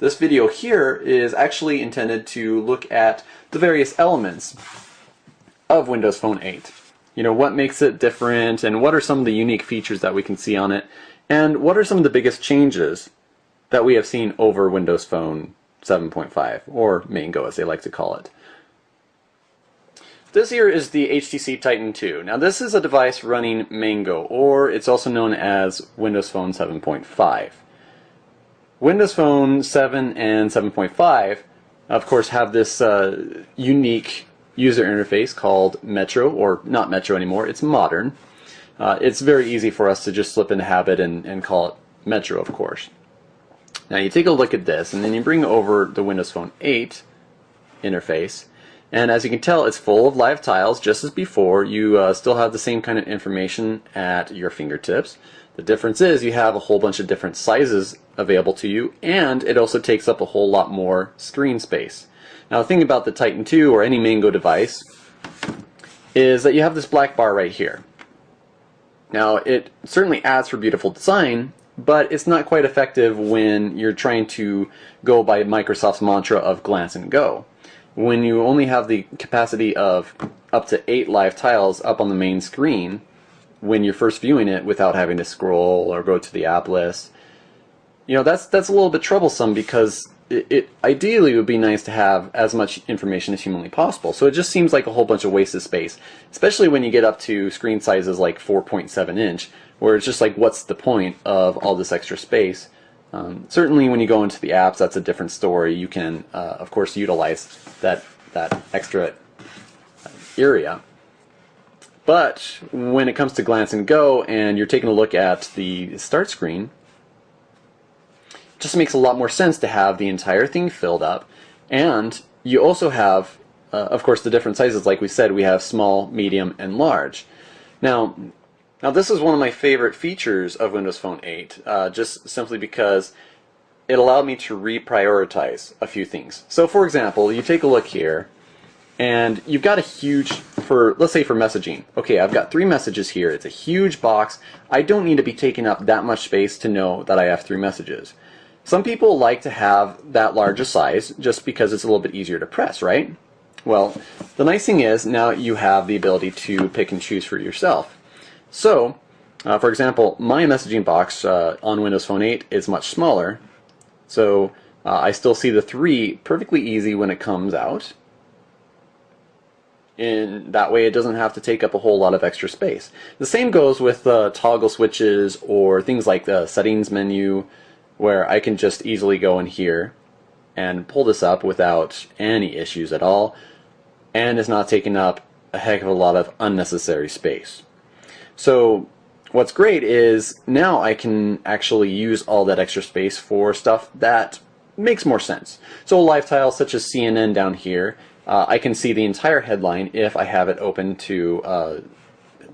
This video here is actually intended to look at the various elements of Windows Phone 8. You know, what makes it different, and what are some of the unique features that we can see on it, and what are some of the biggest changes that we have seen over Windows Phone 7.5, or Mango as they like to call it. This here is the HTC Titan 2. Now this is a device running Mango, or it's also known as Windows Phone 7.5. Windows Phone 7 and 7.5 of course have this unique user interface called Metro, or not Metro anymore, it's Modern. It's very easy for us to just slip into habit and call it Metro, of course. Now you take a look at this, and then you bring over the Windows Phone 8 interface, and as you can tell, it's full of live tiles just as before. You still have the same kind of information at your fingertips. The difference is you have a whole bunch of different sizes available to you, and it also takes up a whole lot more screen space. Now the thing about the Titan 2 or any Mango device is that you have this black bar right here. Now it certainly adds for beautiful design, but it's not quite effective when you're trying to go by Microsoft's mantra of glance and go. When you only have the capacity of up to 8 live tiles up on the main screen when you're first viewing it without having to scroll or go to the app list, you know, that's a little bit troublesome, because it ideally would be nice to have as much information as humanly possible. So it just seems like a whole bunch of wasted space, especially when you get up to screen sizes like 4.7 inch, where it's just like, what's the point of all this extra space? Certainly when you go into the apps, that's a different story. You can, of course, utilize that extra area. But when it comes to glance and go, and you're taking a look at the start screen, it just makes a lot more sense to have the entire thing filled up. And you also have, of course, the different sizes. Like we said, we have small, medium, and large. Now this is one of my favorite features of Windows Phone 8, just simply because it allowed me to reprioritize a few things. So for example, you take a look here, and you've got a huge, let's say for messaging. Okay, I've got 3 messages here. It's a huge box. I don't need to be taking up that much space to know that I have 3 messages. Some people like to have that larger size just because it's a little bit easier to press, right? Well, the nice thing is now you have the ability to pick and choose for yourself. So, for example, my messaging box on Windows Phone 8 is much smaller, so I still see the 3 perfectly easy when it comes out. In that way, it doesn't have to take up a whole lot of extra space. The same goes with toggle switches or things like the settings menu, where I can just easily go in here and pull this up without any issues at all, and it's not taking up a heck of a lot of unnecessary space. So what's great is now I can actually use all that extra space for stuff that makes more sense. So a live tile such as CNN down here, I can see the entire headline if I have it open to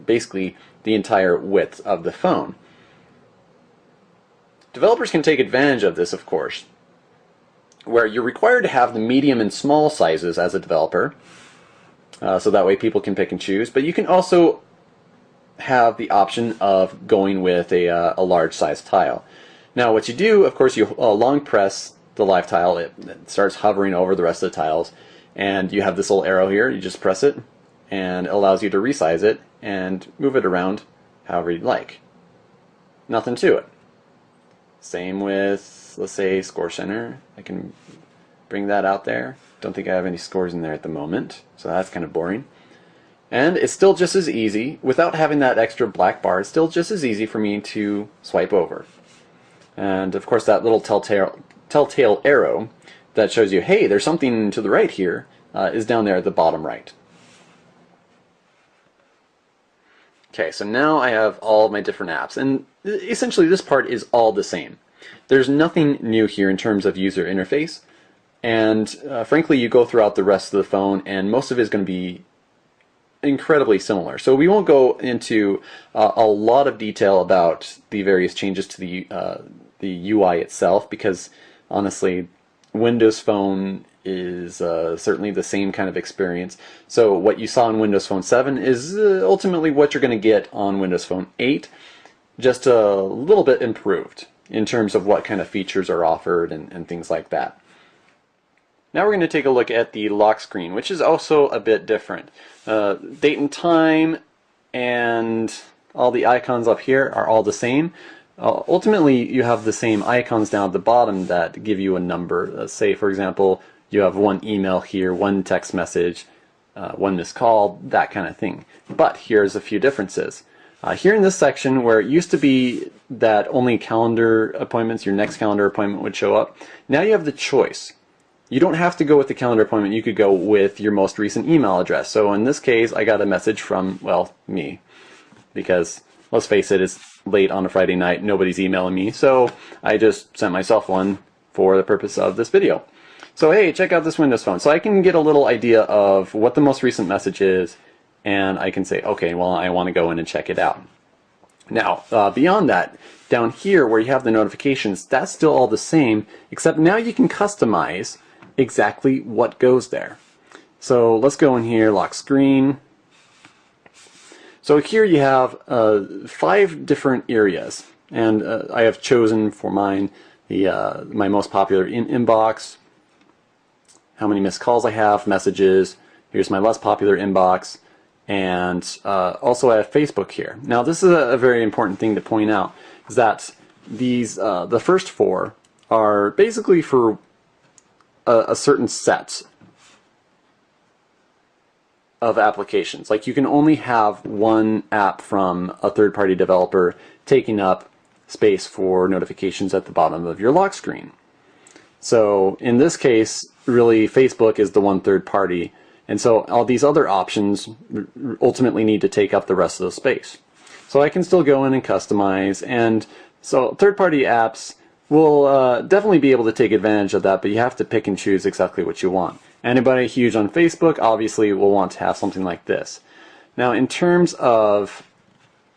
basically the entire width of the phone. Developers can take advantage of this, of course, where you're required to have the medium and small sizes as a developer, so that way people can pick and choose, but you can also have the option of going with a large size tile. Now what you do, of course, you long press the live tile, it starts hovering over the rest of the tiles, and you have this little arrow here. You just press it and it allows you to resize it and move it around however you'd like. Nothing to it. Same with, let's say, Score Center. I can bring that out there. Don't think I have any scores in there at the moment, so that's kind of boring. And it's still just as easy, without having that extra black bar, it's still just as easy for me to swipe over. And of course that little telltale arrow that shows you, hey, there's something to the right here, is down there at the bottom right. Okay, so now I have all of my different apps, and essentially this part is all the same. There's nothing new here in terms of user interface, and frankly you go throughout the rest of the phone and most of it is going to be incredibly similar. So we won't go into a lot of detail about the various changes to the UI itself, because honestly Windows Phone is certainly the same kind of experience. So what you saw in Windows Phone 7 is ultimately what you're going to get on Windows Phone 8, just a little bit improved. in terms of what kind of features are offered and things like that. Now we're going to take a look at the lock screen, which is also a bit different. Date and time and all the icons up here are all the same. Ultimately, you have the same icons down at the bottom that give you a number. Say, for example, you have one email here, one text message, one missed call, that kind of thing. But here's a few differences. Here in this section, where it used to be that only calendar appointments, your next calendar appointment would show up, now you have the choice. You don't have to go with the calendar appointment, you could go with your most recent email address. So in this case, I got a message from, well, me. Because, let's face it, it's late on a Friday night, nobody's emailing me, so I just sent myself one for the purpose of this video. So hey, check out this Windows Phone. So I can get a little idea of what the most recent message is, and I can say, okay, well, I want to go in and check it out. Now, beyond that, down here where you have the notifications, that's still all the same, except now you can customize exactly what goes there. So let's go in here, lock screen. So here you have 5 different areas, and I have chosen for mine the my most popular inbox, how many missed calls I have, messages. Here's my less popular inbox, and also I have Facebook here. Now this is a very important thing to point out, is that these the first 4 are basically for a certain set of applications. Like you can only have one app from a third-party developer taking up space for notifications at the bottom of your lock screen. So in this case, really Facebook is the one third party, and so all these other options ultimately need to take up the rest of the space. So I can still go in and customize, and so third-party apps will definitely be able to take advantage of that, but you have to pick and choose exactly what you want. Anybody huge on Facebook obviously will want to have something like this. Now in terms of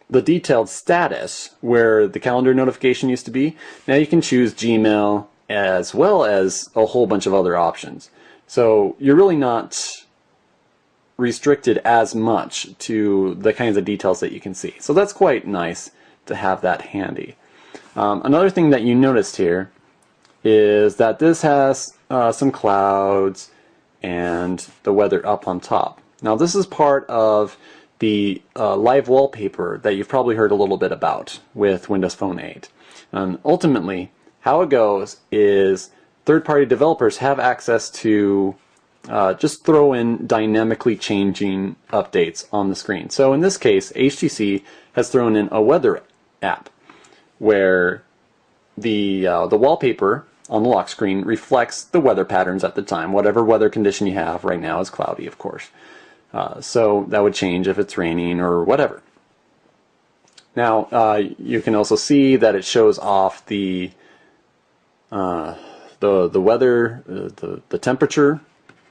the detailed status, where the calendar notification used to be, now you can choose Gmail as well as a whole bunch of other options. So you're really not restricted as much to the kinds of details that you can see. So that's quite nice to have that handy. Another thing that you noticed here is that this has some clouds and the weather up on top. Now this is part of the live wallpaper that you've probably heard a little bit about with Windows Phone 8. Ultimately, how it goes is third-party developers have access to just throw in dynamically changing updates on the screen. So in this case, HTC has thrown in a weather app where the wallpaper on the lock screen reflects the weather patterns at the time. Whatever weather condition you have, right now is cloudy, of course. So that would change if it's raining or whatever. Now you can also see that it shows off the weather, the temperature,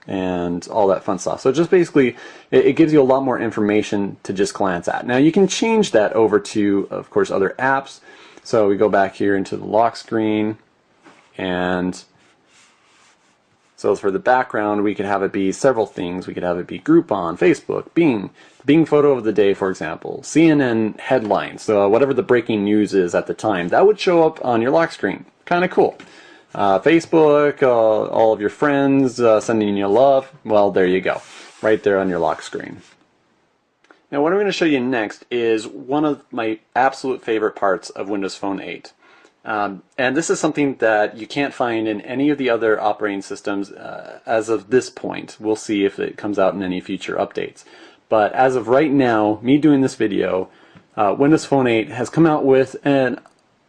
and all that fun stuff. So just basically, it gives you a lot more information to just glance at. Now you can change that over to, of course, other apps. So we go back here into the lock screen, and so for the background, we could have it be several things. We could have it be Groupon, Facebook, Bing photo of the day, for example, CNN headlines, so whatever the breaking news is at the time, that would show up on your lock screen. Kind of cool. Facebook, all of your friends sending you love, well, there you go, right there on your lock screen. Now what I'm going to show you next is one of my absolute favorite parts of Windows Phone 8. And this is something that you can't find in any of the other operating systems as of this point. We'll see if it comes out in any future updates. But as of right now, me doing this video, Windows Phone 8 has come out with an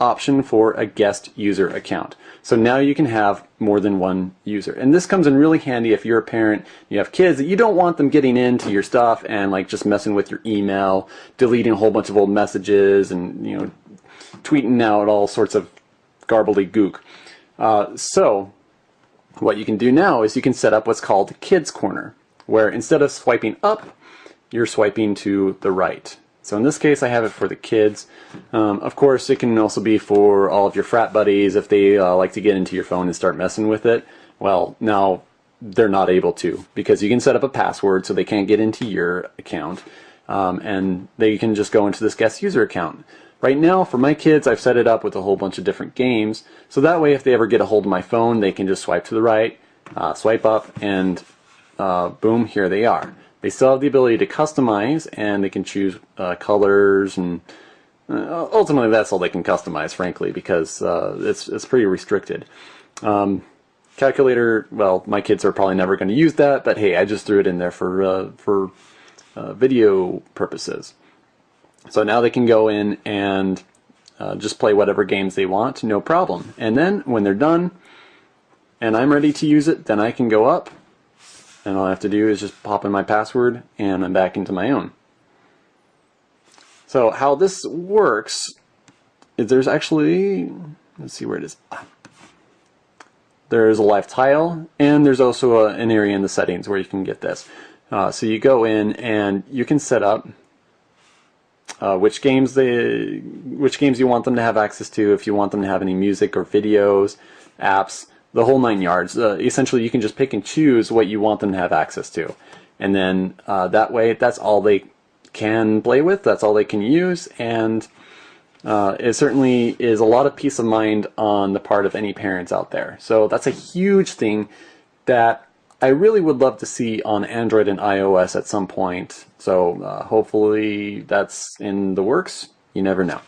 option for a guest user account. So now you can have more than one user. And this comes in really handy if you're a parent, you have kids, that you don't want them getting into your stuff and like just messing with your email, deleting a whole bunch of old messages, and tweeting out all sorts of gobbledygook. So what you can do now is you can set up what's called the Kids Corner, where instead of swiping up, you're swiping to the right. So in this case, I have it for the kids. Of course, it can also be for all of your frat buddies if they like to get into your phone and start messing with it. Well, now they're not able to, because you can set up a password so they can't get into your account, and they can just go into this guest user account. Right now, for my kids, I've set it up with a whole bunch of different games, so that way if they ever get a hold of my phone, they can just swipe to the right, swipe up, and boom, here they are. They still have the ability to customize, and they can choose colors, and ultimately that's all they can customize, frankly, because it's pretty restricted. Calculator, well, my kids are probably never going to use that, but hey, I just threw it in there for video purposes. So now they can go in and just play whatever games they want, no problem. And then when they're done and I'm ready to use it, then I can go up and all I have to do is just pop in my password and I'm back into my own. So how this works is there's actually, let's see where it is. There's a live tile, and there's also an area in the settings where you can get this. So you go in and you can set up which games you want them to have access to, if you want them to have any music or videos, apps, the whole 9 yards. Essentially, you can just pick and choose what you want them to have access to, and then that way, that's all they can play with. That's all they can use, and it certainly is a lot of peace of mind on the part of any parents out there. So that's a huge thing that I really would love to see on Android and iOS at some point. So hopefully that's in the works. You never know.